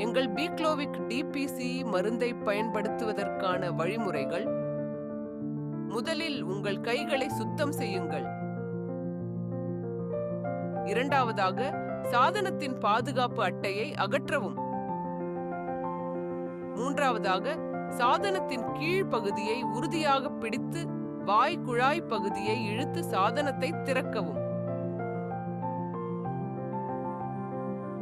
எங்கள் பீக்ளோவிக் டிபிசி மருந்தை பயன்படுத்துவதற்கான வழிமுறைகள்: முதலில் உங்கள் கைகளை சுத்தம் செய்யுங்கள். இரண்டாவதாக, சாதனத்தின் பாதுகாப்பு அட்டையை அகற்றவும். மூன்றாவதாக, சாதனத்தின் கீழ்ப்பகுதியை உறுதியாக பிடித்து வாய் குழாய் பகுதியை இழுத்து சாதனத்தை திறக்கவும்.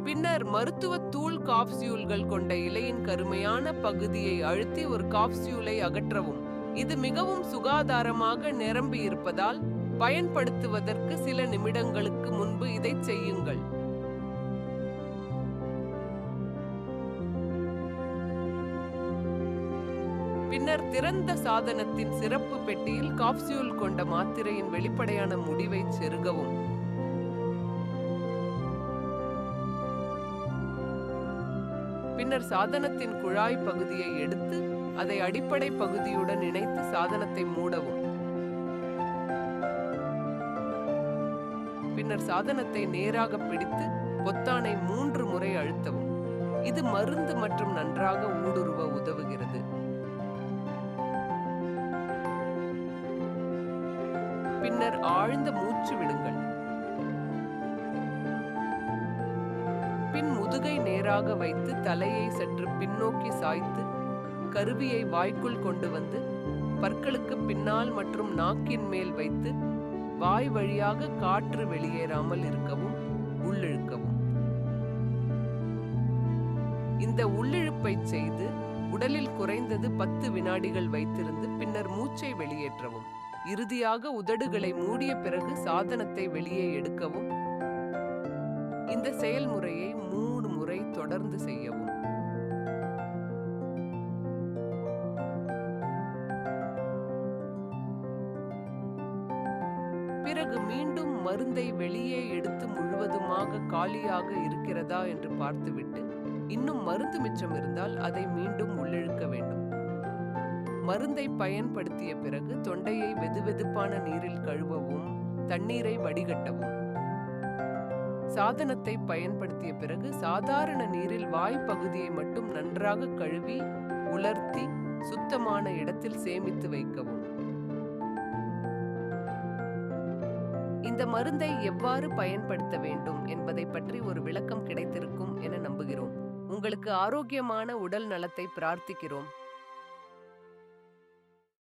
பின்னர் மருத்துவ தூள் காப்சியூல்கள் கொண்ட இலையின் கருமையான பகுதியை அழுத்தி ஒரு காப்சியூலை அகற்றவும். இது மிகவும் சுகாதாரமாக நிரம்பி இருப்பதால் பயன்படுத்துவதற்கு சில நிமிடங்களுக்கு முன்பு இதை செய்யுங்கள். பின்னர் திறந்த சாதனத்தின் சிறப்பு பெட்டியில் காப்சியூல் கொண்ட மாத்திரையின் வெளிப்படையான முடிவை செருகவும். பின்னர் சாதனத்தின் குழாய் பகுதியை எடுத்து அதை அடிப்படை பகுதியுடன் இணைத்து சாதனத்தை மூடவும். பின்னர் சாதனத்தை நேராக பிடித்து பொத்தானை 3 முறை அழுத்தவும். இது மருந்து மற்றும் நன்றாக ஊடுருவ உதவுகிறது. பின்னர் ஆழ்ந்த மூச்சு விடுங்கள். பின் முதுகை நேராக வைத்து தலையை சற்று பின்னோக்கி சாய்த்து கருவியை வாய்க்குள் கொண்டு வந்து பற்களுக்கு பின்னால் மற்றும் நாக்கின் மேல் வைத்து வாய் வழியாக காற்று வெளியேறாமல் இருக்கவும் உள்ளிழுக்கவும். இந்த உள்ளிழுப்பை செய்து உடலில் குறைந்தது 10 வினாடிகள் வைத்திருந்து பின்னர் மூச்சை வெளியேற்றவும். இறுதியாக உதடுகளை மூடிய பிறகு சாதனத்தை வெளியே எடுக்கவும். இந்த செயல்முறையை 3 முறை தொடர்ந்து செய்யவும். பிறகு மீண்டும் மருந்தை வெளியே எடுத்து முழுவதுமாக காலியாக இருக்கிறதா என்று பார்த்துவிட்டு இன்னும் மருந்து மிச்சம் இருந்தால் அதை மீண்டும் உள்ளிழுக்க வேண்டும். மருந்தை பயன்படுத்திய பிறகு தொண்டையை வெதுவெதுப்பான நீரில் கழுவவும், தண்ணீரை வடிகட்டவும். சாதனத்தை பயன்படுத்திய பிறகு சாதாரண நீரில் வாய் பகுதியை மட்டும் நன்றாக கழுவி உலர்த்தி சுத்தமான இடத்தில் சேமித்து வைக்கவும். இந்த மருந்தை எவ்வாறு பயன்படுத்த வேண்டும் என்பதை பற்றி ஒரு விளக்கம் கிடைத்திருக்கும் என நம்புகிறோம். உங்களுக்கு ஆரோக்கியமான உடல் நலத்தை பிரார்த்திக்கிறோம்.